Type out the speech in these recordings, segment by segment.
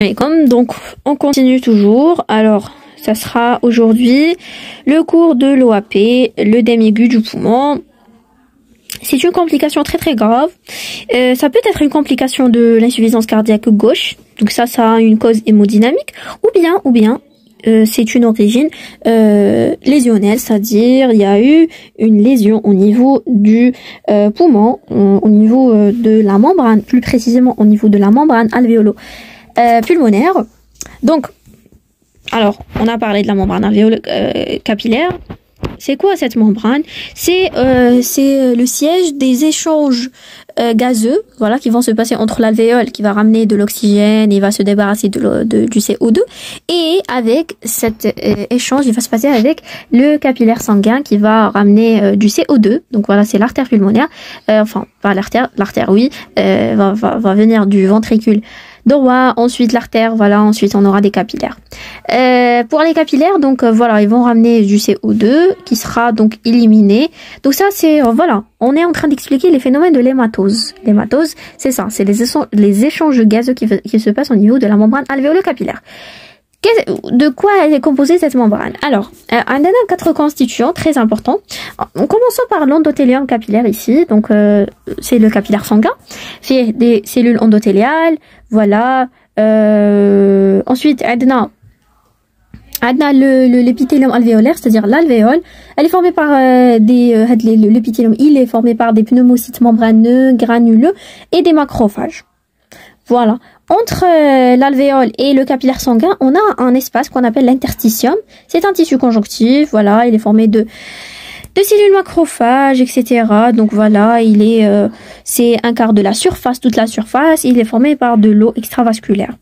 Donc, on continue toujours. Alors, ça sera aujourd'hui le cours de l'OAP, l'œdème aigu du poumon. C'est une complication très très grave. Ça peut être une complication de l'insuffisance cardiaque gauche. Donc ça a une cause hémodynamique. Ou bien, c'est une origine lésionnelle, c'est-à-dire il y a eu une lésion au niveau du poumon, au niveau de la membrane, plus précisément au niveau de la membrane alvéolo-pulmonaire. Donc, alors, on a parlé de la membrane alvéolo-capillaire. C'est quoi cette membrane? C'est le siège des échanges gazeux, voilà, qui vont se passer entre l'alvéole qui va ramener de l'oxygène et va se débarrasser du CO2, et avec cet échange, il va se passer avec le capillaire sanguin qui va ramener du CO2. Donc voilà, c'est l'artère pulmonaire, enfin pas l'artère oui, va venir du ventricule droit, ensuite l'artère, voilà, ensuite on aura des capillaires. Pour les capillaires, donc voilà, ils vont ramener du CO2 qui sera donc éliminé. Donc ça c'est, voilà, on est en train d'expliquer les phénomènes de l'hématose. L'hématose, c'est ça, c'est les échanges gazeux qui se passent au niveau de la membrane alvéolo-capillaire. De quoi elle est composée cette membrane? Alors, on a 4 constituants très importants. En commençant par l'endothélium capillaire ici, donc c'est le capillaire sanguin, fait des cellules endothéliales, voilà. Ensuite, on a l'épithélium alvéolaire, c'est-à-dire l'alvéole. Elle est formée par l'épithélium, il est formé par des pneumocytes membraneux, granuleux et des macrophages. Voilà. Entre l'alvéole et le capillaire sanguin, on a un espace qu'on appelle l'interstitium. C'est un tissu conjonctif, voilà, il est formé de cellules macrophages, etc. Donc voilà, c'est un quart de la surface, toute la surface. Il est formé par de l'eau extravasculaire.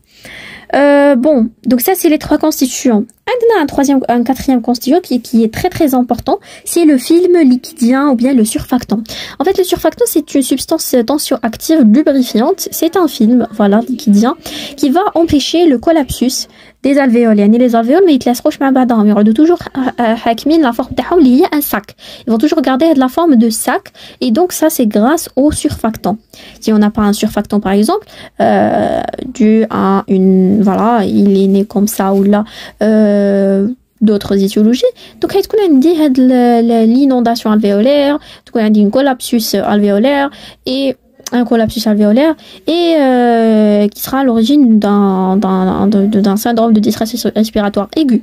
Bon, donc ça c'est les 3 constituants. On a un quatrième constituant qui est très très important, c'est le film liquidien ou bien le surfactant. En fait, le surfactant c'est une substance tensioactive lubrifiante, c'est un film, voilà, liquidien, qui va empêcher le collapsus des alvéoles. Yani les alvéoles mais ils te laisseront ما بعضهم, ils auront toujours حاكمين la forme تاعهم اللي هي un sac. Ils vont toujours garder la forme de sac, et donc ça c'est grâce au surfactant. Si on n'a pas un surfactant par exemple, dû à voilà, il est né comme ça ou là, d'autres étiologies, donc on dit l'inondation alvéolaire, donc on dit un collapsus alvéolaire et un collapsus alvéolaire et qui sera à l'origine d'un syndrome de distress respiratoire aigu,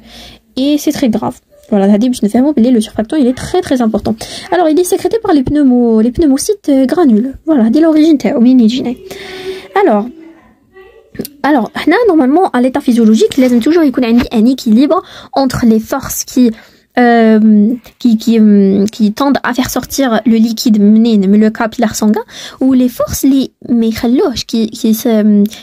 et c'est très grave. Voilà, le surfactant il est très très important. Alors il est sécrété par les pneumocytes granules. Voilà, dès l'origine alors, normalement, à l'état physiologique, il y a toujours un équilibre entre les forces qui tendent à faire sortir le liquide mené le capillaire sanguin, ou les forces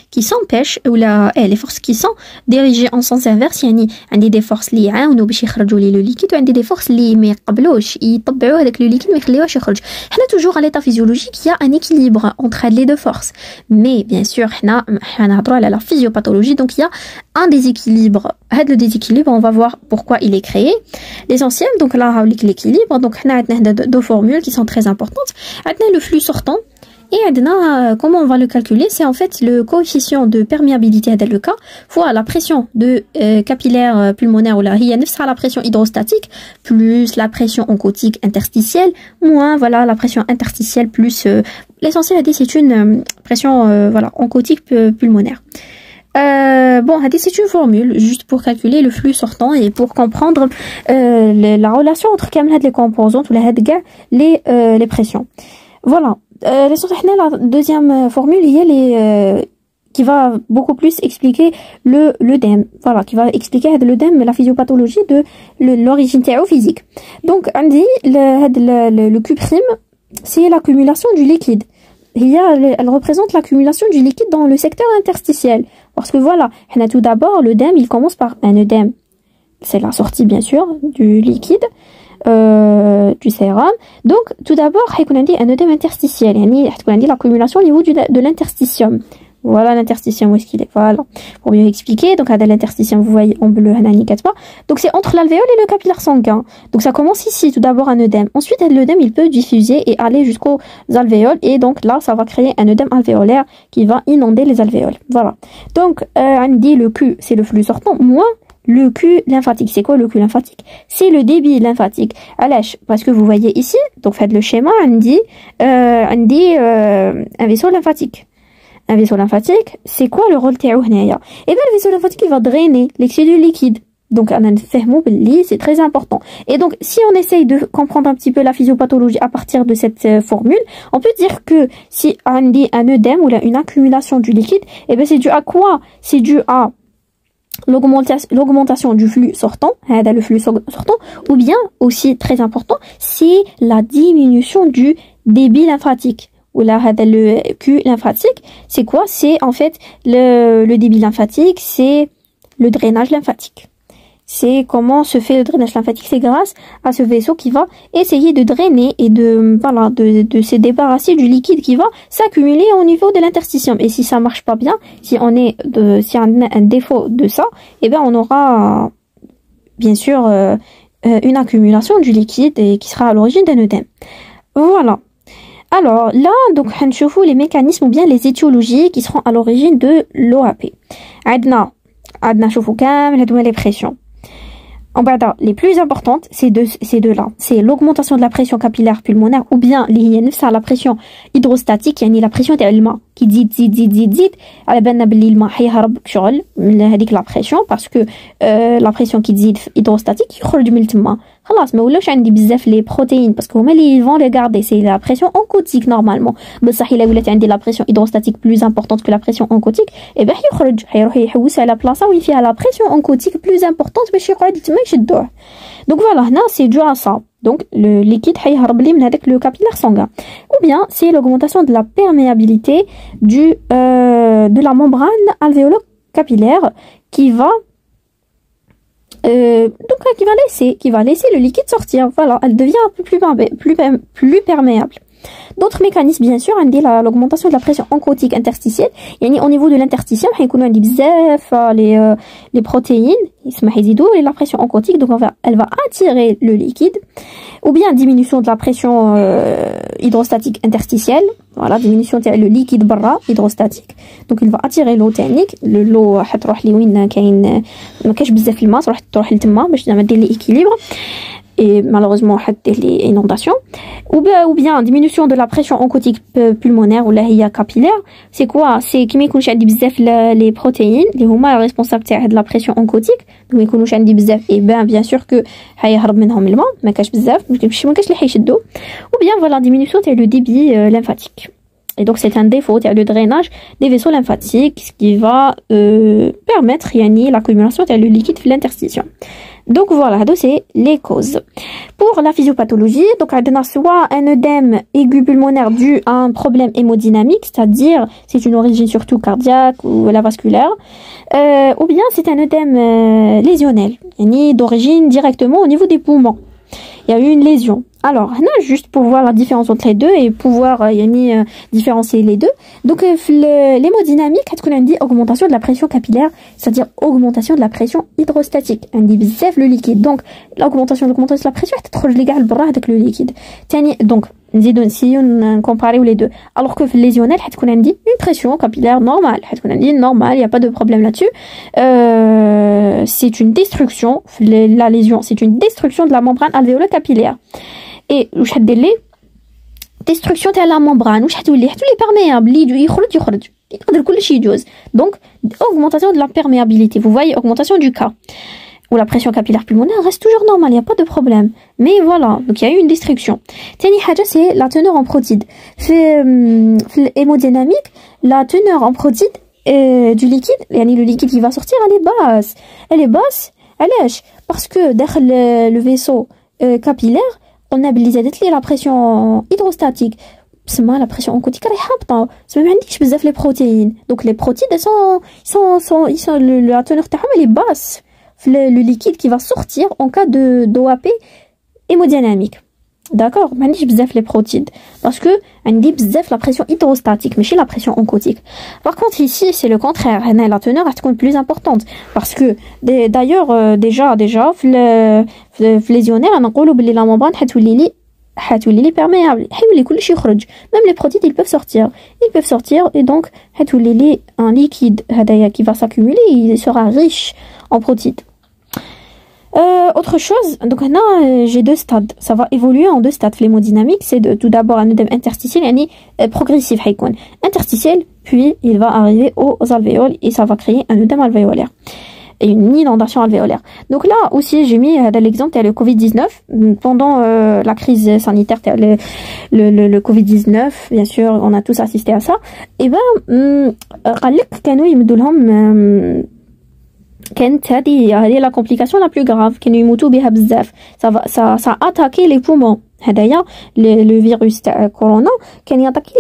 qui s'empêchent, ou les forces qui sont dirigées en sens inverse. يعني عندي des forces اللي يعاونوا باش يخرجوا لي le liquide, وعندي des forces اللي ما يقبلوش يطبعوا هذاك le liquide ما يخليوهش يخرج. حنا toujours à l'état physiologique, il y a un équilibre entre les deux forces, mais bien sûr حنا نهضروا على la physiopathologie, donc il y a un déséquilibre. Le déséquilibre, on va voir pourquoi il est créé. L'essentiel, donc là, l'équilibre. Donc, on a 2 formules qui sont très importantes. On a le flux sortant. Et comment on va le calculer? C'est en fait le coefficient de perméabilité dans le cas fois la pression de capillaire pulmonaire, ou la pression hydrostatique, plus la pression oncotique interstitielle, moins voilà la pression interstitielle, plus l'essentiel c'est une pression voilà oncotique pulmonaire. Bon, c'est une formule juste pour calculer le flux sortant et pour comprendre la relation entre les composantes ou les pressions. Voilà. La deuxième formule, qui va beaucoup plus expliquer l'œdème. Voilà, qui va expliquer l'œdème, la physiopathologie de l'origine théophysique. Donc, on dit le Q', c'est l'accumulation du liquide. Elle représente l'accumulation du liquide dans le secteur interstitiel. Parce que voilà, tout d'abord, l'œdème, il commence par un œdème. C'est la sortie, bien sûr, du liquide, du sérum. Donc, tout d'abord, on a dit un œdème interstitiel. On a dit l'accumulation au niveau de l'interstitium. Voilà l'interstitium, où est-ce qu'il est? Voilà. Pour mieux expliquer, donc, à l'interstitium, vous voyez en bleu, donc c'est entre l'alvéole et le capillaire sanguin. Donc ça commence ici, tout d'abord un œdème. Ensuite, l'œdème, il peut diffuser et aller jusqu'aux alvéoles. Et donc là, ça va créer un œdème alvéolaire qui va inonder les alvéoles. Voilà. Donc, on dit le Q, c'est le flux sortant, moins le Q lymphatique. C'est quoi le Q lymphatique? C'est le débit lymphatique. Allez, parce que vous voyez ici, donc faites le schéma, on dit un vaisseau lymphatique. Un vaisseau lymphatique, c'est quoi le rôle تاعو هنايا? Eh bien, le vaisseau lymphatique, il va drainer l'excès de liquide. Donc, c'est très important. Et donc, si on essaye de comprendre un petit peu la physiopathologie à partir de cette formule, on peut dire que si on dit un œdème ou une accumulation du liquide, eh bien, c'est dû à quoi? C'est dû à l'augmentation du flux sortant, le flux sortant, ou bien, aussi très important, c'est la diminution du débit lymphatique. Ou là, le Q lymphatique, c'est quoi? C'est en fait le débit lymphatique, c'est le drainage lymphatique. C'est comment se fait le drainage lymphatique, c'est grâce à ce vaisseau qui va essayer de drainer et de se débarrasser du liquide qui va s'accumuler au niveau de l'interstitium. Et si ça marche pas bien, si on a un défaut de ça, eh ben on aura bien sûr une accumulation du liquide et qui sera à l'origine d'un œdème. Voilà. Alors là, donc, on voit les mécanismes ou bien les étiologies qui seront à l'origine de l'OAP. Adna, شوفوا كامل هذوما les pressions. En bas, les plus importantes, c'est deux là. C'est l'augmentation de la pression capillaire pulmonaire ou bien la pression hydrostatique, يعني la pression تاع الماء qui تزيد على بالنا بلي الماء حيهرب شغل من هذيك la pression parce que la pression qui تزيد hydrostatique يخرج من تما خلاص ما ولاوش عندي بزاف لي بروتيين parce que هما اللي vont les garder, c'est la pression oncotique normalement. بصح الا ولات عندي la pression hydrostatique plus importante que la pression oncotique, et ben يخرج حيروح يحوس على بلاصه وين فيها la pression oncotique plus importante باش يقعد تما يشدوه. Donc voilà, هنا c'est dû à ça. Donc le liquide هيهرب لي من هذاك le capillaire sanguin. Ou bien c'est l'augmentation de la perméabilité de la membrane alvéolo-capillaire qui va qui va laisser le liquide sortir. Voilà, elle devient un peu plus perméable. D'autres mécanismes, bien sûr, on dit l'augmentation de la pression oncotique interstitielle. Au niveau de l'interstitium, on dit bzaf les protéines, et la pression oncotique, donc elle va attirer le liquide. Ou bien diminution de la pression hydrostatique interstitielle. Voilà, diminution le liquide barra hydrostatique. Donc il va attirer l'eau technique. L'eau حتروح لي وين كاين ما كاش بزاف الماء تروح لتما باش زعما دير لي équilibre. Et malheureusement les inondations ou bien diminution de la pression oncotique pulmonaire ou la capillaire. C'est quoi? C'est qui يكونش عندي بزاف les protéines اللي هما responsables تاع de la pression oncotique. donc ما يكونوش عندي بزاف et bien sûr que هيهرب منهم الماء ما كاش بزاف ما كاش اللي حيشدوا. ou bien voilà diminution تاع le débit lymphatique. Et donc c'est un défaut, il y a le drainage des vaisseaux lymphatiques, ce qui va permettre l'accumulation de liquide de l'interstitium. Donc voilà, c'est les causes. Pour la physiopathologie, donc on a soit un œdème aigu pulmonaire dû à un problème hémodynamique, c'est-à-dire c'est une origine surtout cardiaque ou la vasculaire, ou bien c'est un œdème lésionnel, d'origine directement au niveau des poumons. Il y a eu une lésion. Alors, juste pour voir la différence entre les deux et pouvoir différencier les deux. Donc, l'hémodynamique, on dit augmentation de la pression capillaire, c'est-à-dire augmentation de la pression hydrostatique. On dit bzaf le liquide. Donc, l'augmentation de la pression, avec le liquide. Donc, si on compare les deux. Alors que lésionnel, on dit une pression capillaire normale. On dit normal, il n'y a pas de problème là-dessus. C'est une destruction, la lésion, c'est une destruction de la membrane alvéolo-capillaire. Et واش حدير لي destruction تاع la membrane واش حتولي perméable اللي يخرج يقدر كلشي يجوز. Donc augmentation de la perméabilité, vous voyez, augmentation du cas où la pression capillaire pulmonaire reste toujours normale, il n'y a pas de problème. Mais voilà, donc il y a eu une destruction. Tani haja, c'est la teneur en protide. Hémodynamique, la teneur en protide du liquide, le liquide qui va sortir, elle est basse. Elle est basse, parce que derrière le vaisseau capillaire, on a la pression hydrostatique. La pression oncotique est هابطة. ما عنديش بزاف les protéines. Donc les protéines la teneur تاعهم elle est basse. Le liquide qui va sortir en cas de d'OAP hémodynamique. d'accord, مانيش بزاف les protides parce que عندي بزاف la pression hydrostatique ماشي la pression oncotique. Par contre ici c'est le contraire, هنا la teneur va être plus importante parce que d'ailleurs déjà في ليزيونير نقولوا بلي la membrane حتولي لي perméable, حيولي كلشي يخرج, même les protides ils peuvent sortir et donc حتولي لي un liquide هدايا qui va s'accumuler, il sera riche en protides. Autre chose, donc maintenant j'ai deux stades, ça va évoluer en deux stades phlébodynamiques, c'est tout d'abord un œdème interstitiel, yani progressif, interstitiel, puis il va arriver aux alvéoles et ça va créer un œdème alvéolaire et une inondation alvéolaire. Donc là aussi j'ai mis l'exemple le Covid-19 pendant la crise sanitaire, le Covid-19, bien sûr on a tous assisté à ça, et ben كانوا يمدوا لهم كانت هذه la complication la plus grave كانوا يموتوا بها بزاف. ça attaqué les poumons. هدايا le virus تاع كورونا كان ياتاكي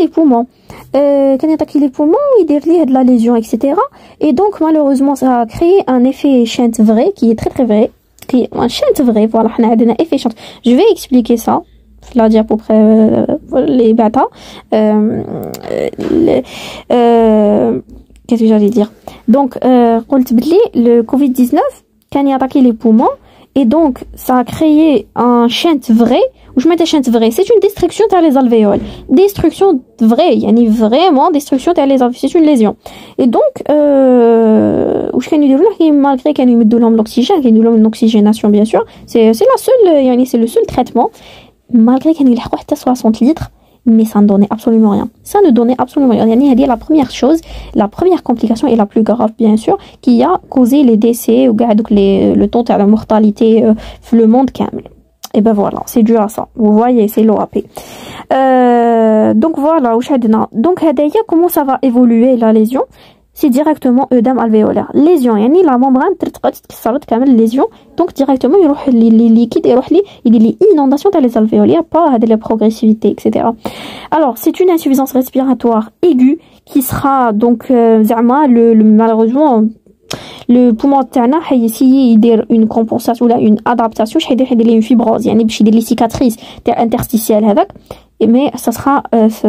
les poumons, ويدير ليه de la lésion etc. et donc malheureusement ça a créé un effet Shunt vrai qui est très très vrai, qui est un Shunt vrai. voilà حنا عندنا effet Shunt. je vais expliquer ça la dire pour les bata. Qu'est-ce que j'allais dire? Donc, le Covid-19 كان ياتاكي les poumons et donc ça a créé un shunt vrai. Ou je mets un shunt vrai, c'est une destruction dans les alvéoles. Destruction vraie, yani vraiment destruction dans les alvéoles, c'est une lésion. Et donc, وش كانوا يديروا له malgré كانوا يمدوا لهم l'oxygène, كانوا يديروا لهم l'oxygénation bien sûr, c'est la seule, yani c'est le seul traitement. Malgré كانوا يلحقوا حتى 60 litres, mais ça ne donnait absolument rien. Ça ne donnait absolument rien. Yani la première chose, la première complication et la plus grave bien sûr, qui a causé les décès ou le taux de la mortalité le monde كامل. Et ben voilà, c'est dû à ça. Vous voyez, c'est l'OAP. Donc voilà, donc comment ça va évoluer la lésion? C'est directement œdème alvéolaire. Lésion, yani la membrane تتكسرت كامل lésion, donc directement يروح les liquides يروح لي inondation dans les alvéolaires, pas de la progressivité etc. Alors c'est une insuffisance respiratoire aiguë qui sera donc malheureusement le poumon تاعنا حيسيي يدير une compensation ولا une adaptation, حيدير لي une fibrose, يعني باش يدير لي cicatrice تاع interstitielle هذاك. Mais ça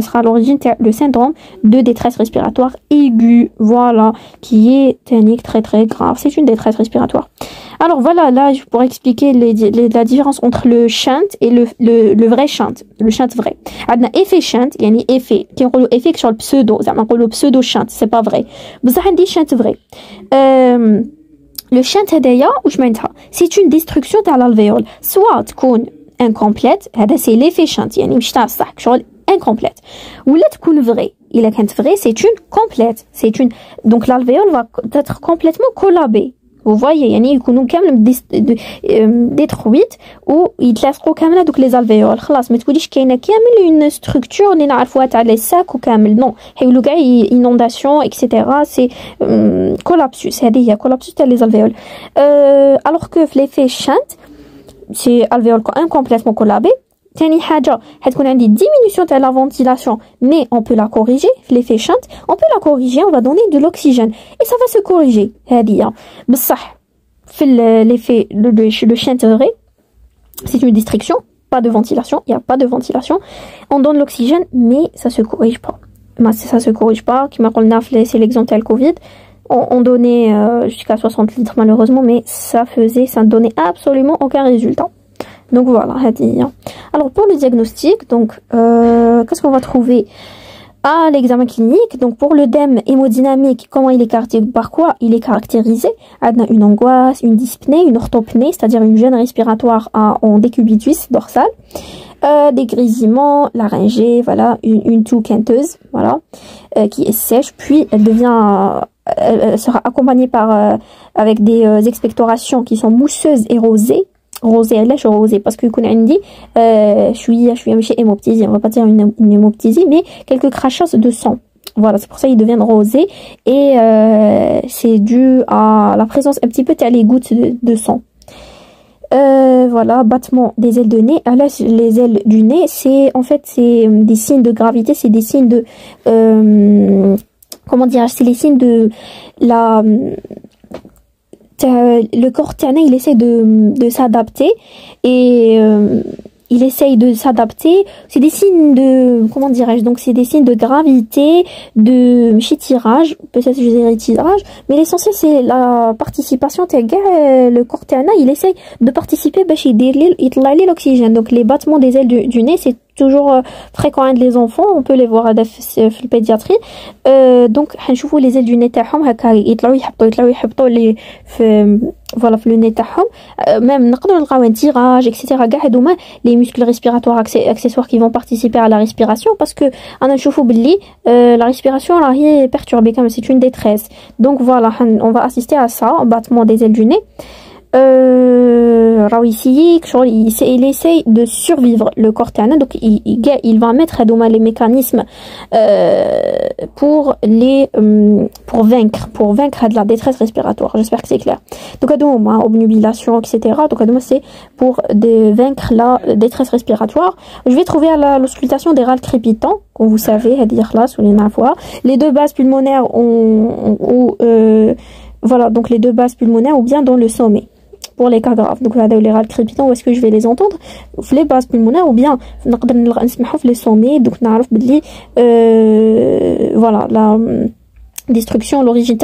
sera l'origine le syndrome de détresse respiratoire aiguë, voilà, qui est technique très très grave. C'est une détresse respiratoire. Alors voilà, là je pourrais expliquer la différence entre le shunt et le vrai shunt, le shunt vrai. عندنا effet shunt, يعني effet qui نقولوا effet sur le pseudo, زعما نقولوا pseudo shunt, c'est pas vrai. بصح عندي shunt vrai. Le shunt هدايا واش معناتها؟ c'est une destruction تاع l'alvéole, soit تكون incomplète, c'est l'effet shunt, يعني مش تاع الصح شغل incomplète, ولا تكون vrai. إلا كانت vrai, c'est une complète, donc l'alvéole va être complètement collabée. Vous voyez, يعني يكونوا كامل détruite و يتلاصقوا كامل دوك les alvéoles. خلاص ما تقوليش كاينه كامل une structure اللي نعرفوها تاع les sacs وكامل. non, حيولوا كاع inondation etc. c'est collapsus. هذه هي collapsus تاع les alvéoles. Alors que l'effet shunt c'est alvéole incomplètement collabé. تاني حاجة حتكون عندي diminution تاع la ventilation, mais on peut la corriger. L'effet shunt, on peut la corriger, on va donner de l'oxygène et ça va se corriger. هذه بصح في l'effet le shunt vrai, c'est une destruction, pas de ventilation, il y a pas de ventilation. On donne l'oxygène mais ça se corrige pas. Ça se corrige pas. كما قلنا c'est l'exemple تاع Covid. On donnait jusqu'à 60 litres malheureusement, mais ça ne donnait absolument aucun résultat. Donc voilà. Alors pour le diagnostic, donc qu'est-ce qu'on va trouver à l'examen clinique? Donc pour l'œdème hémodynamique, comment il est caractérisé? Par quoi il est caractérisé? Une angoisse, une dyspnée, une orthopnée, c'est-à-dire une gêne respiratoire en décubitus dorsal, des grésillements, laryngée, voilà, une toux quinteuse, voilà, qui est sèche, puis elle sera accompagnée avec des expectorations qui sont mousseuses et rosées. علاش rosée parce que يكون عندي شويه ماشي hémoptysie, on va pas dire une hémoptysie, mais quelques crachats de sang. Voilà, c'est pour ça ils deviennent rosés et c'est dû à la présence un petit peu les gouttes de sang. Voilà, battement des ailes de nez. Là, les ailes du nez, c'est des signes de gravité, c'est des signes de comment dire, c'est les signes de la le corps terne, il essaie de s'adapter et il essaye de s'adapter. C'est des signes de, comment dirais-je, donc c'est des signes de gravité, de tirage, peut-être je dirais tirage, mais l'essentiel c'est la participation. Le corps il essaye de participer باش يطلع لي l'oxygène. Donc les battements des ailes du nez, c'est toujours fréquent عند les enfants, on peut les voir في البédiatrie. Donc حنشوفوا les ailes du nez تاعهم هكا يطلعوا يحبطوا لي في voilà في le nez تاعهم. Même نقدروا نلقاو un tirage etc. كاع هذوما les muscles respiratoires accessoires qui vont participer à la respiration, parce que انا نشوفوا باللي la respiration راهي perturbée comme c'est une détresse. Donc voilà, on va assister à ça, battement des ailes du nez. Il essaye de survivre le corps tana, donc il va mettre les mécanismes pour vaincre de la détresse respiratoire. J'espère que c'est clair. Donc obnubilation etc. Donc c'est pour vaincre la détresse respiratoire. Je vais trouver l'auscultation des râles crépitants, comme vous savez, les deux bases pulmonaires voilà, donc les deux bases pulmonaires ou bien dans le sommet pour les cas graves. Donc les râles crépitants, où est-ce que je vais les entendre? Les bases pulmonaires ou bien les sommets. Donc voilà la destruction, l'origine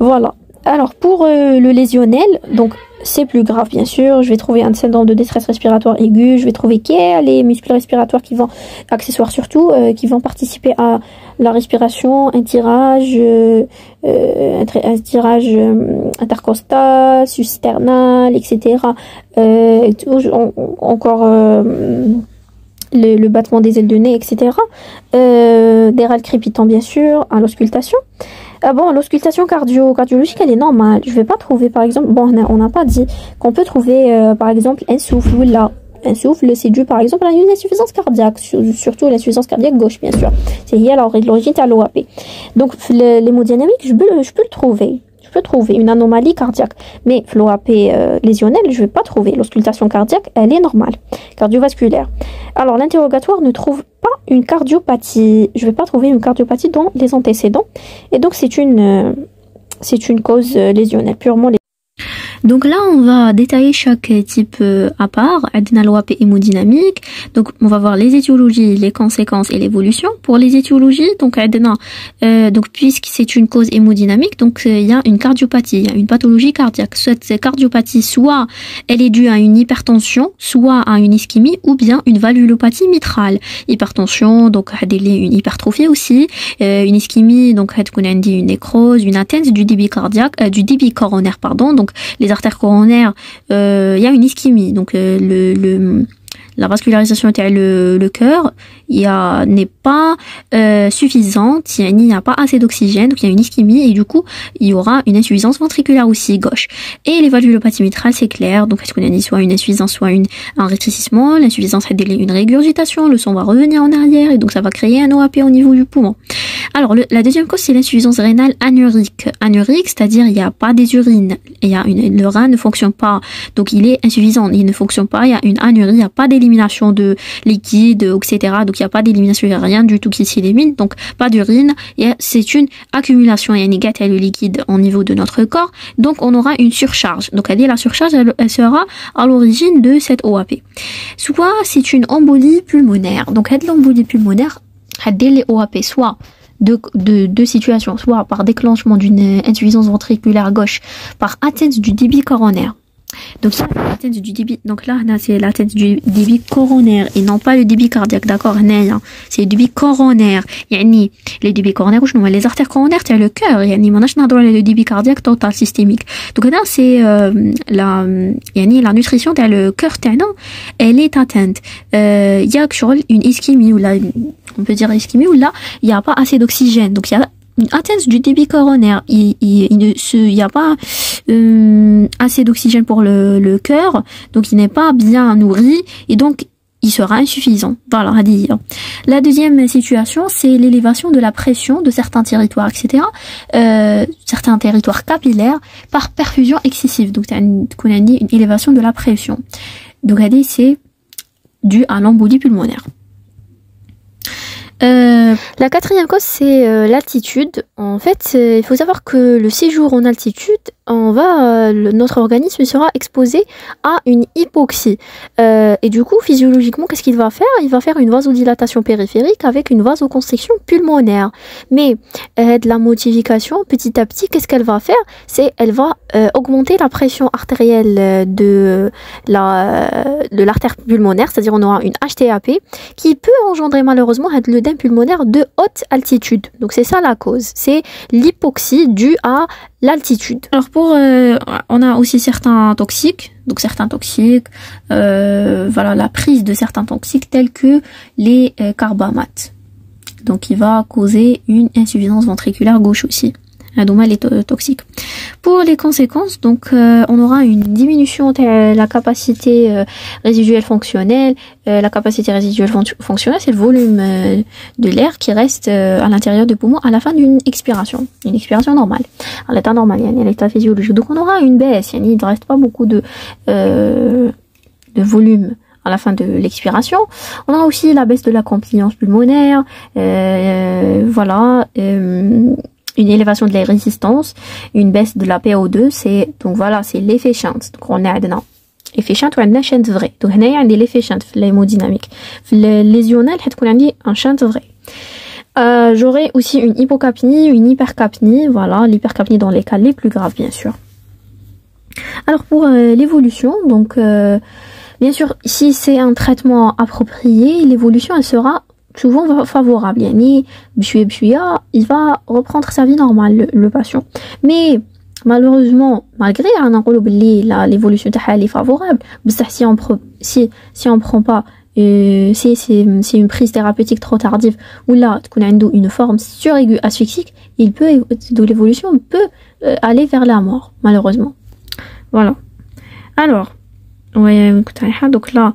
voilà. Alors pour le lésionnel, donc c'est plus grave bien sûr. Je vais trouver un syndrome de détresse respiratoire aiguë. Je vais trouver les muscles respiratoires qui vont, accessoires surtout, qui vont participer à la respiration, un tirage intercostal, susternal, etc. Encore le battement des ailes de nez, etc. Des râles crépitants bien sûr, à l'auscultation. Bon, l'auscultation cardiologique, elle est normale. Je vais pas trouver, par exemple, bon, on n'a pas dit qu'on peut trouver, par exemple, un souffle ou là. Un souffle, c'est dû, par exemple, à une insuffisance cardiaque, surtout l'insuffisance cardiaque gauche, bien sûr. C'est lié à l'origine de l'OAP. Donc, l'hémodynamique, je peux le trouver. Je peux trouver une anomalie cardiaque. Mais l'OAP lésionnelle, je vais pas trouver. L'auscultation cardiaque, elle est normale. Cardiovasculaire. Alors, l'interrogatoire ne trouve pas une cardiopathie. Je vais pas trouver une cardiopathie dans les antécédents. Et donc, c'est une cause lésionnelle, purement lésionnelle. Donc là, on va détailler chaque type à part. Adina l'OAP hémodynamique. Donc, on va voir les étiologies, les conséquences et l'évolution. Pour les étiologies, donc Adina, donc puisque c'est une cause hémodynamique, donc il y a une cardiopathie, il y a une pathologie cardiaque. Cette cardiopathie, soit elle est due à une hypertension, soit à une ischémie, ou bien une valvulopathie mitrale. Hypertension, donc une hypertrophie aussi, une ischémie, donc une nécrose, une atteinte du débit cardiaque, du débit coronaire, pardon. Donc les artères coronaires, il y a une ischémie, donc la vascularisation le cœur n'est pas suffisante, il n'y a pas assez d'oxygène, donc il y a une ischémie et du coup il y aura une insuffisance ventriculaire aussi gauche. Et les valvulopathies mitrales, c'est clair, donc est-ce qu'on a dit soit une insuffisance, soit un rétrécissement. L'insuffisance a une régurgitation, le sang va revenir en arrière et donc ça va créer un OAP au niveau du poumon. Alors la deuxième cause, c'est l'insuffisance rénale anurique. Anurique, c'est-à-dire il n'y a pas des urines, le rein ne fonctionne pas, donc il est insuffisant, il ne fonctionne pas, il y a une anurie, il n'y a pas d'élimination de liquide, etc. Donc il n'y a pas d'élimination, il n'y a rien du tout qui s'élimine, donc pas d'urine, c'est une accumulation, il y a une gâte le liquide au niveau de notre corps, donc on aura une surcharge. Donc la surcharge, elle sera à l'origine de cette OAP. Soit c'est une embolie pulmonaire, donc l'embolie pulmonaire, les OAP, soit deux situations, soit par déclenchement d'une insuffisance ventriculaire gauche, par atteinte du débit coronaire. Donc ça, l'atteinte du débit, donc là c'est l'atteinte du débit coronaire et non pas le débit cardiaque, d'accord, c'est le débit coronaire. Yani les débits coronaires, les artères coronaires, c'est le cœur, yani le débit cardiaque total systémique. Donc là c'est la nutrition dans le cœur, elle est atteinte. Il y a une ischémie ou là, on peut dire ischémie, ou là il y a pas assez d'oxygène, donc il y a une atteinte du débit coronaire, il y a pas assez d'oxygène pour le cœur, donc il n'est pas bien nourri et donc il sera insuffisant. Voilà, à dire. La deuxième situation, c'est l'élévation de la pression de certains territoires, etc. Certains territoires capillaires par perfusion excessive. Donc on a dit une élévation de la pression. Donc c'est dû à l'embolie pulmonaire. La quatrième cause, c'est l'altitude. En fait, il faut savoir que le séjour en altitude, notre organisme sera exposé à une hypoxie. Et du coup, physiologiquement, qu'est-ce qu'il va faire? Il va faire une vasodilatation périphérique avec une vasoconstriction pulmonaire. Mais de la modification, petit à petit, qu'est-ce qu'elle va faire? Elle va augmenter la pression artérielle de l'artère pulmonaire, c'est-à-dire on aura une HTAP qui peut engendrer malheureusement l'œdème pulmonaire de haute altitude. Donc c'est ça la cause, c'est l'hypoxie due à l'altitude. Alors on a aussi certains toxiques, voilà, la prise de certains toxiques tels que les carbamates. Donc il va causer une insuffisance ventriculaire gauche aussi. L'abdomen est toxique. Pour les conséquences, donc on aura une diminution de la capacité résiduelle fonctionnelle. La capacité résiduelle fonctionnelle, c'est le volume de l'air qui reste à l'intérieur du poumon à la fin d'une expiration normale, à l'état normal, à l'état physiologique. Donc on aura une baisse, il ne reste pas beaucoup de volume à la fin de l'expiration. On aura aussi la baisse de la compliance pulmonaire, voilà. Une élévation de la résistance, une baisse de la PO2, c'est l'effet Shunt. Donc on a l'effet Shunt ou un Shunt vrai. Donc هنا عندي l'effet Shunt في l'hémodynamique. في lésionnel حتكون عندي un Shunt vrai. J'aurai aussi une hypocapnie, une hypercapnie, voilà, l'hypercapnie dans les cas les plus graves bien sûr. Alors pour l'évolution, donc bien sûr si c'est un traitement approprié, l'évolution elle sera souvent favorable. Il va reprendre sa vie normale, le patient. Mais malheureusement, malgré l'évolution est favorable, si on prend pas c'est une prise thérapeutique trop tardive ou là une forme suraiguë asphyxique, l'évolution peut aller vers la mort, malheureusement. Voilà. Alors donc là,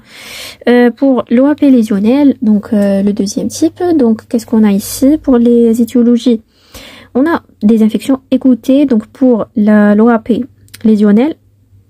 pour l'OAP lésionnelle, donc le deuxième type, donc qu'est-ce qu'on a ici pour les étiologies? On a des infections. Écoutez, donc pour l'OAP lésionnelle,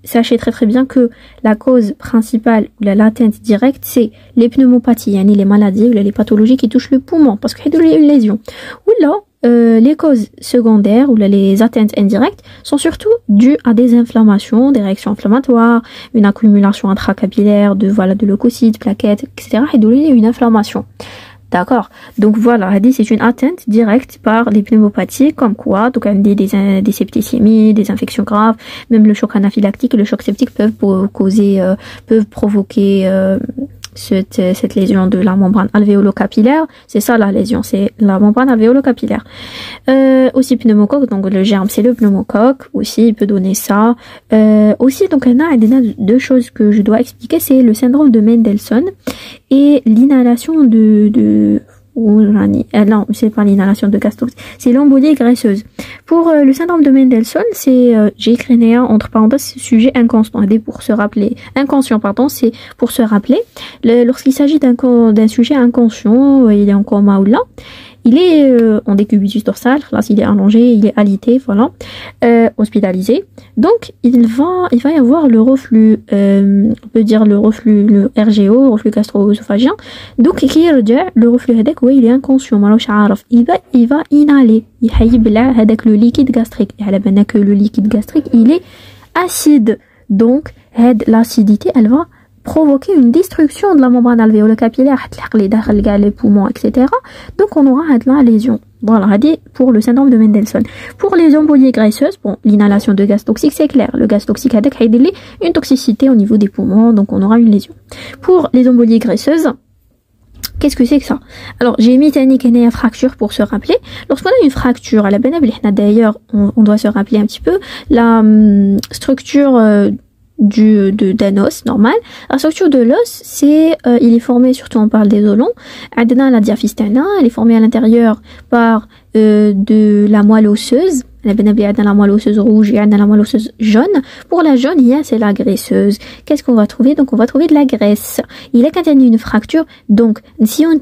sachez très bien que la cause principale ou l'atteinte directe, c'est les pneumopathies, les maladies ou les pathologies qui touchent le poumon, parce qu'il y a une lésion. Ou là, les causes secondaires ou les atteintes indirectes sont surtout dues à des inflammations, des réactions inflammatoires, une accumulation intracapillaire de leucocytes, plaquettes, etc. et donner une inflammation. D'accord. Donc voilà, c'est une atteinte directe par les pneumopathies, comme quoi, donc des septicémies, des infections graves, même le choc anaphylactique et le choc septique peuvent provoquer cette lésion de la membrane alvéolo-capillaire. C'est ça la lésion, c'est la membrane alvéolo-capillaire. Aussi pneumocoque, donc le germe c'est le pneumocoque, aussi il peut donner ça. Aussi donc il y a deux choses que je dois expliquer, c'est le syndrome de Mendelssohn et l'inhalation non, c'est pas l'inhalation de gastox, c'est l'embolie graisseuse. Pour le syndrome de Mendelssohn, c'est j'ai écrit néant entre parenthèses sujet inconscient, c'est pour se rappeler lorsqu'il s'agit d'un sujet inconscient, il est en coma ou là, il est en décubitus dorsal, là il est allongé, il est alité, voilà, hospitalisé. Donc il va y avoir le reflux, on peut dire le RGO, le reflux gastro-œsophagien. Donc le reflux il est inconscient, il va inhaler, avec le liquide gastrique. Et que le liquide gastrique il est acide, donc l'acidité elle va provoquer une destruction de la membrane alvéolo-capillaire, les poumons, etc. Donc on aura la lésion. Voilà, pour le syndrome de Mendelssohn. Pour les embolies graisseuses, bon, l'inhalation de gaz toxique, c'est clair. Le gaz toxique a une toxicité au niveau des poumons, donc on aura une lésion. Pour les embolies graisseuses, qu'est-ce que c'est que ça? Alors, j'ai mis une fracture pour se rappeler. Lorsqu'on a une fracture, à la d'ailleurs, on doit se rappeler un petit peu la structure d'un os normal. La structure de l'os, c'est il est formé, surtout on parle des os longs, la diaphystana, elle est formée à l'intérieur par de la moelle osseuse. La moelle osseuse rouge et la moelle osseuse jaune. Pour la jaune, c'est la graisseuse. Qu'est-ce qu'on va trouver? Donc on va trouver de la graisse. Il a contenu une fracture. Donc si on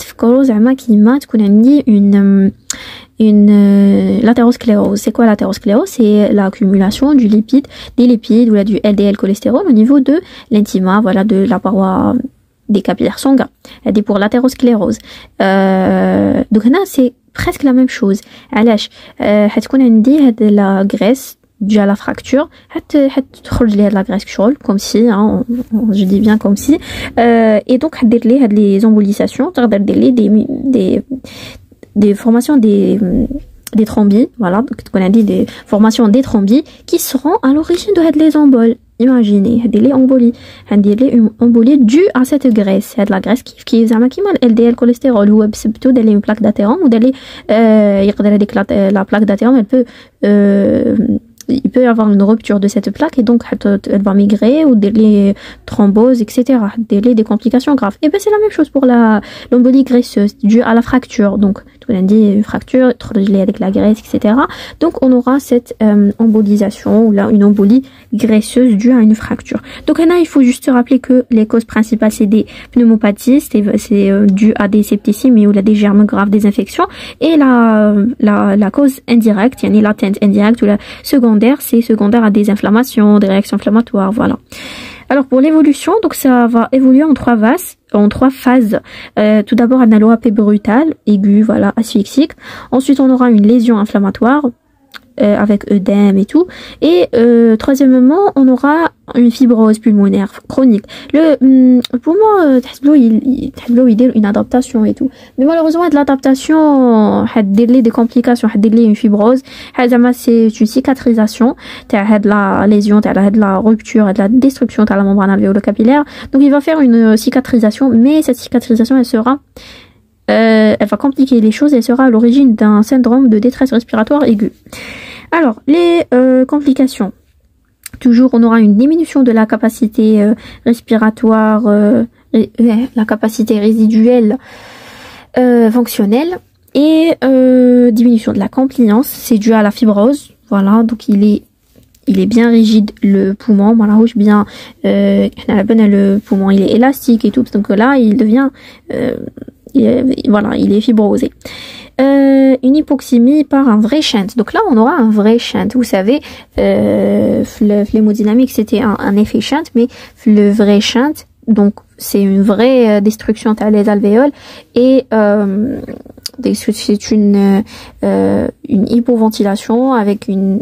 une l'athérosclérose. C'est quoi l'athérosclérose? C'est l'accumulation des lipides ou du LDL cholestérol au niveau de l'intima, voilà, de la paroi des capillaires sanguins. Pour l'athérosclérose. Donc là, c'est presque la même chose. علاش حتكون عندي هاد la graisse due à la fracture تخرج لي هاد la graisse شغل comme si hein, je dis bien comme si et donc حدير لي هاد les embolisations تقدر دير لي des formations des thrombis, voilà, donc on a dit des formations des thrombis qui seront à l'origine de les emboles. Imaginez, les embolies, une embolie due à cette graisse, c'est de la graisse qui est mal LDL cholestérol ou plutôt une plaque d'athérome ou d'aller la plaque d'athérome, elle peut il peut y avoir une rupture de cette plaque et donc elle va migrer ou des thromboses, etc. Des complications graves. Et ben c'est la même chose pour l'embolie graisseuse due à la fracture. Donc, on a dit une fracture, trop gelée avec la graisse, etc. Donc, on aura cette embolisation ou là une embolie graisseuse due à une fracture. Donc, là, il faut juste se rappeler que les causes principales, c'est des pneumopathies, c'est dû à des septicémies ou là des germes graves, des infections. Et la cause indirecte, il y a latente indirecte ou la secondaire, c'est secondaire à des inflammations, des réactions inflammatoires, voilà. Alors pour l'évolution, donc ça va évoluer en trois phases. Tout d'abord, on a l'OAP brutale, aiguë, voilà, asphyxique. Ensuite, on aura une lésion inflammatoire avec œdème et tout. Et troisièmement, on aura une fibrose pulmonaire chronique. Le poumon, il a une adaptation et tout. Mais malheureusement, l'adaptation a des complications, a une fibrose. C'est une cicatrisation. De la lésion, de la rupture, de la destruction de la membrane alvéolo-capillaire. Donc, il va faire une cicatrisation, mais cette cicatrisation, elle va compliquer les choses et elle sera à l'origine d'un syndrome de détresse respiratoire aiguë. Alors, les complications. Toujours, on aura une diminution de la capacité respiratoire, la capacité résiduelle fonctionnelle et diminution de la compliance. C'est dû à la fibrose. Voilà, donc il est bien rigide, le poumon. Voilà, bien, le poumon, il est élastique et tout. Donc là, il devient... voilà, il est fibrosé. Une hypoxémie par un vrai shunt. Donc là, on aura un vrai shunt. Vous savez, l'hémodynamique, c'était un effet shunt, mais le vrai shunt, donc c'est une vraie destruction des alvéoles et c'est une hypoventilation avec une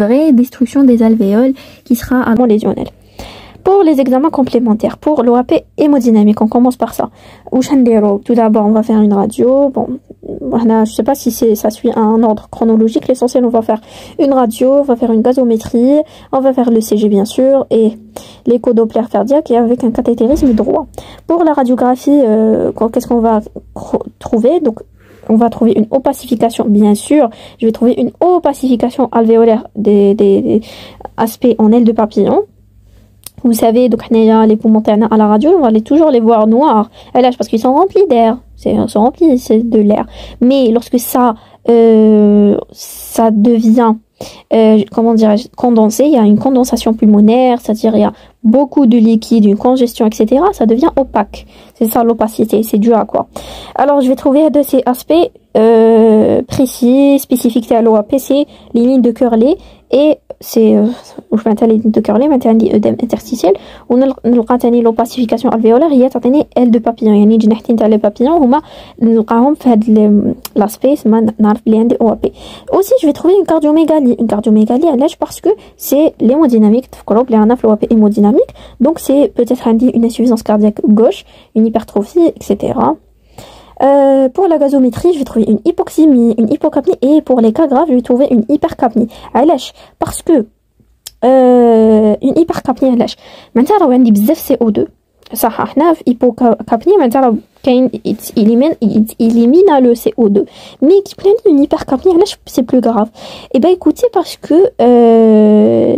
vraie destruction des alvéoles qui sera avant lésionnelle. Pour les examens complémentaires, pour l'OAP hémodynamique, on commence par ça. Tout d'abord, on va faire une radio. Bon, voilà, je sais pas si ça suit un ordre chronologique. L'essentiel, on va faire une radio, on va faire une gazométrie, on va faire le CG bien sûr et l'écho-doppler cardiaque et avec un cathétérisme droit. Pour la radiographie, qu'est-ce qu'on va trouver? Donc, on va trouver une opacification, bien sûr. Je vais trouver une opacification alvéolaire des aspects en aile de papillon. Vous savez, donc les poumons à la radio, on va toujours les voir noirs. Parce qu'ils sont remplis d'air. Ils sont remplis de l'air. Mais lorsque ça devient, comment dirais-je, condensé, il y a une condensation pulmonaire, c'est-à-dire il y a beaucoup de liquide, une congestion, etc. Ça devient opaque. C'est ça l'opacité. C'est dû à quoi? Alors, je vais trouver de ces aspects précis, spécifiques à l'OAP, c'est les lignes de Curley et c'est les lignes de Curley maintenant دي œdème interstitiel ونلقى ثاني l'opacification alvéolaire هي تعطيني aile de papillon يعني جناحتين تاع لي papillons هما نلقاهم في هاد l'aspect نعرف بلي عندي OAP. Aussi je vais trouver une cardiomégalie علاش parce que c'est l'hémodynamique تفكروا بلي عندنا في l'OAP hémodynamique donc c'est peut-être عندي une insuffisance cardiaque gauche, une hypertrophie, etc. Pour la gazométrie, je vais trouver une hypoxémie, une hypocapnie et pour les cas graves, je vais trouver une hypercapnie. Parce que une hypercapnie, maintenant, on a بزاف CO2. صح احنا في hypocapnie maintenant كاين élimine le CO2 mais qui prend une hypercapnie là c'est plus grave. Et ben écoutez parce que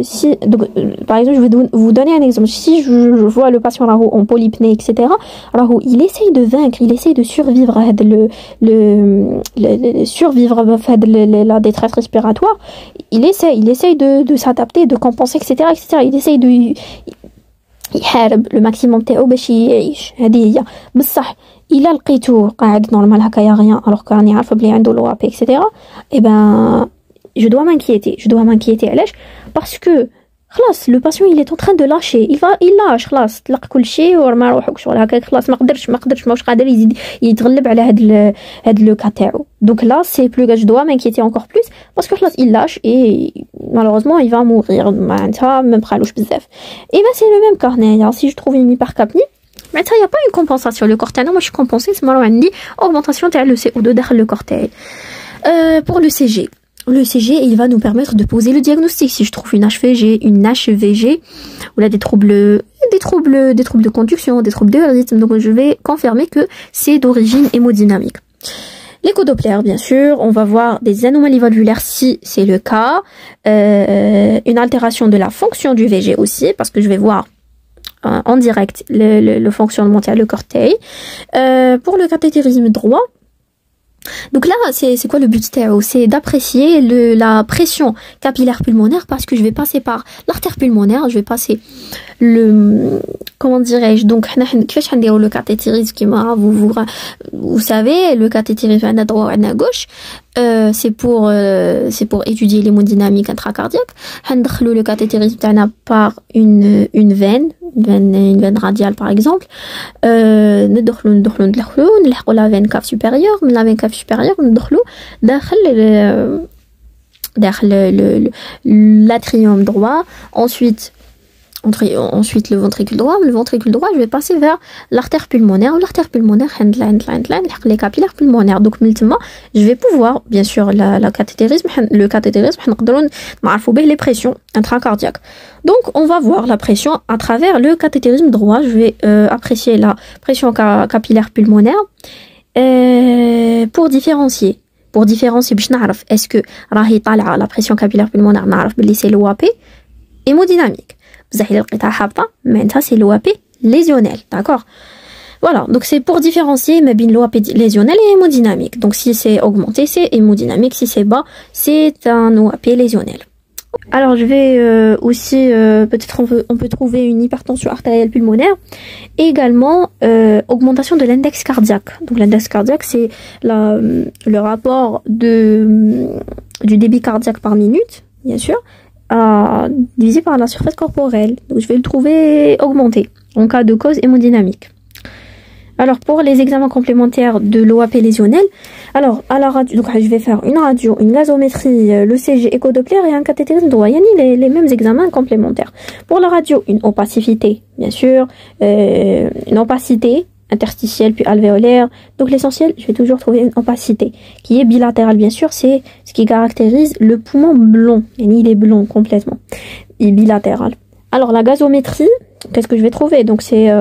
si donc, par exemple je vais vous donner un exemple. Si je vois le patient là en polypnée etc. Alors il essaye de vaincre, il essaye de survivre à survivre à la détresse respiratoire. Il essaye de s'adapter, de compenser etc. Il essaye de يحارب لو ماكسيموم تاعو باش يعيش. هذه هي بصح الا لقيتو قاعد نورمال هكايا غيان الوغ كراني عارفه بلي عنده لو ابي اكسيتيرا اي بان جو دوا مانكيتي علاش باسكو خلاص le patient il est en train de lâcher il lâche خلاص طلق كل شيء ورمى روحك شغل هكاك خلاص ما قدرش ماهوش قادر يزيد يتغلب على هاد لو كا تاعو donc là c'est plus que je dois m'inquiéter encore plus parce que خلاص il lâche et malheureusement il va mourir معناتها ما بقالوش بزاف et ben c'est le même cas هنايا si je trouve une hypercapnie معناتها y a pas une compensation le corps تاعنا ماشي compensé تما راه عندي augmentation تاع le CO2 داخل le corps تاعي pour le CG. Le CG, il va nous permettre de poser le diagnostic. Si je trouve une HVG, ou là des troubles de conduction, des troubles de rythme, donc je vais confirmer que c'est d'origine hémodynamique. L'écho Doppler, bien sûr, on va voir des anomalies valvulaires si c'est le cas, une altération de la fonction du VG aussi, parce que je vais voir en direct le fonctionnement de le corteil. Pour le cathétérisme droit, donc là, c'est quoi le but c'est d'apprécier la pression capillaire pulmonaire parce que je vais passer par l'artère pulmonaire, je vais passer comment dirais-je, donc le cathétérisme qui vous savez, le cathétérisme à droite et à gauche, c'est pour étudier l'hémodynamique intracardiaque. Le cathétérisme par une veine radiale par exemple. ندخلوا la veine cave supérieure, من la veine cave supérieure ندخلوا داخل l'atrium droit, ensuite le ventricule droit. Le ventricule droit, je vais passer vers l'artère pulmonaire. L'artère pulmonaire, les capillaires pulmonaires. Donc, je vais pouvoir, bien sûr, le cathétérisme, les pressions intracardiaques. Donc, on va voir la pression à travers le cathétérisme droit. Je vais apprécier la pression capillaire pulmonaire pour différencier. Est-ce que la pression capillaire pulmonaire, c'est l'OAP hémodynamique. C'est l'OAP lésionnel, d'accord? Voilà, donc c'est pour différencier l'OAP lésionnel et hémodynamique. Donc si c'est augmenté, c'est hémodynamique, si c'est bas, c'est un OAP lésionnel. Alors je vais aussi, peut-être on peut trouver une hypertension artérielle pulmonaire et également augmentation de l'index cardiaque. Donc l'index cardiaque, c'est le rapport du débit cardiaque par minute, bien sûr, divisé par la surface corporelle. Donc je vais le trouver augmenté en cas de cause hémodynamique. Alors pour les examens complémentaires de l'OAP lésionnel, alors à la radio, donc je vais faire une radio, une gazométrie, le CG, écho Doppler et un cathétérisme droit. Il y a les mêmes examens complémentaires. Pour la radio, une opacité, bien sûr, une opacité interstitielle puis alvéolaire. Donc l'essentiel, je vais toujours trouver une opacité qui est bilatérale, bien sûr, c'est ce qui caractérise le poumon blond. Il est blond complètement, il est bilatéral. Alors la gazométrie, qu'est-ce que je vais trouver? Donc c'est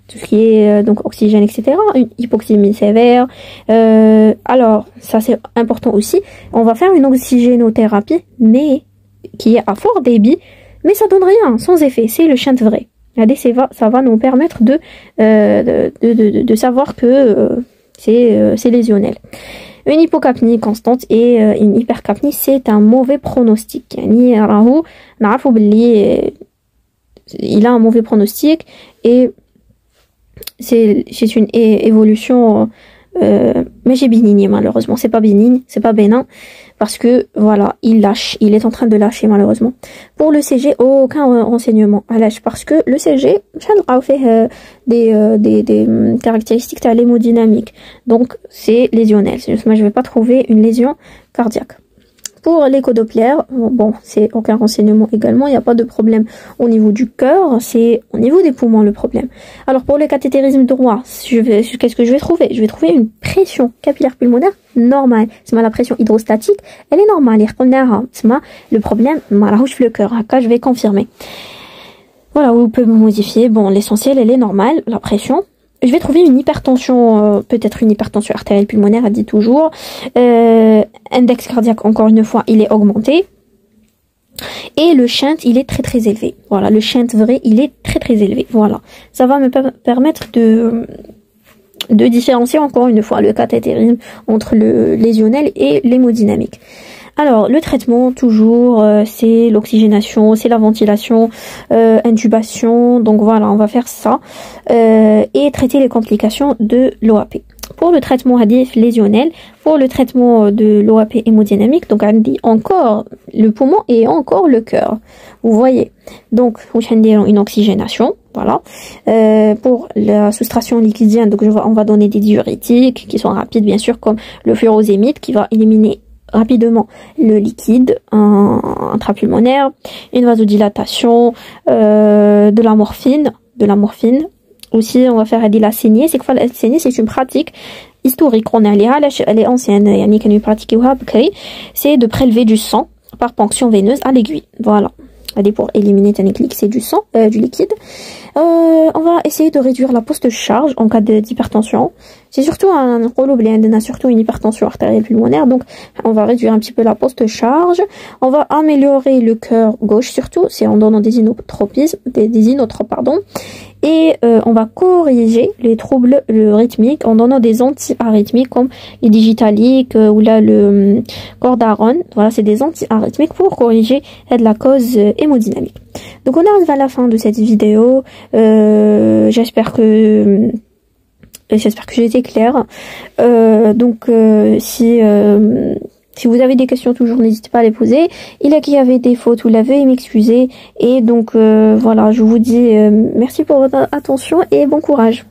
tout ce qui est donc oxygène, etc. Une hypoxémie sévère. Alors ça c'est important aussi. On va faire une oxygénothérapie, mais qui est à fort débit, mais ça donne rien, sans effet. C'est le chant vrai. Ça va nous permettre de savoir que c'est lésionnel. Une hypocapnie constante et une hypercapnie, c'est un mauvais pronostic. Il a un mauvais pronostic et c'est une évolution mais j'ai bénigne malheureusement, c'est pas bénigne, c'est pas bénin parce que voilà, il lâche, il est en train de lâcher malheureusement. Pour le CG, aucun renseignement à lâche parce que le CG, fait des caractéristiques à l'hémodynamique, donc c'est lésionnel. Moi je vais pas trouver une lésion cardiaque. Pour l'écho Doppler, bon, c'est aucun renseignement également, il n'y a pas de problème au niveau du cœur, c'est au niveau des poumons le problème. Alors pour le cathétérisme droit, qu'est-ce que je vais trouver? Je vais trouver une pression capillaire pulmonaire normale. C'est la pression hydrostatique, elle est normale. Le problème, le cœur, je vais confirmer. Voilà, vous pouvez modifier. Bon, l'essentiel, elle est normale, la pression. Je vais trouver une hypertension, peut-être une hypertension artérielle pulmonaire, elle dit toujours. Index cardiaque, encore une fois, il est augmenté. Et le shunt, il est très très élevé. Voilà, le shunt vrai, il est très très élevé. Voilà, ça va me permettre de différencier encore une fois le cathétérisme entre le lésionnel et l'hémodynamique. Alors, le traitement, toujours, c'est l'oxygénation, c'est la ventilation, intubation. Donc voilà, on va faire ça. Et traiter les complications de l'OAP. Pour le traitement hadith lésionnel, pour le traitement de l'OAP hémodynamique, donc on dit encore le poumon et encore le cœur. Vous voyez. Donc, on va dire une oxygénation. Voilà. Pour la soustraction liquidienne, donc on va donner des diurétiques qui sont rapides, bien sûr, comme le furosémide qui va éliminer rapidement le liquide intrapulmonaire, une vasodilatation, de la morphine. Aussi, on va faire de la saignée. C'est quoi la saignée? C'est une pratique historique. Elle est ancienne. C'est de prélever du sang par ponction veineuse à l'aiguille. Voilà. Pour éliminer c'est du sang, du liquide. On va essayer de réduire la post-charge en cas d'hypertension. C'est surtout un rôle surtout une hypertension artérielle pulmonaire, donc on va réduire un petit peu la post-charge. On va améliorer le cœur gauche surtout, c'est en donnant des inotropes, et on va corriger les troubles rythmiques en donnant des anti-arythmiques comme les digitaliques ou là le cordarone. Voilà, c'est des anti-arythmiques pour corriger la cause hémodynamique. Donc on arrive à la fin de cette vidéo. J'espère que j'ai été claire. Si vous avez des questions, toujours n'hésitez pas à les poser. Il y a qui avait des fautes, vous l'avez, m'excuser. Et donc voilà, je vous dis merci pour votre attention et bon courage.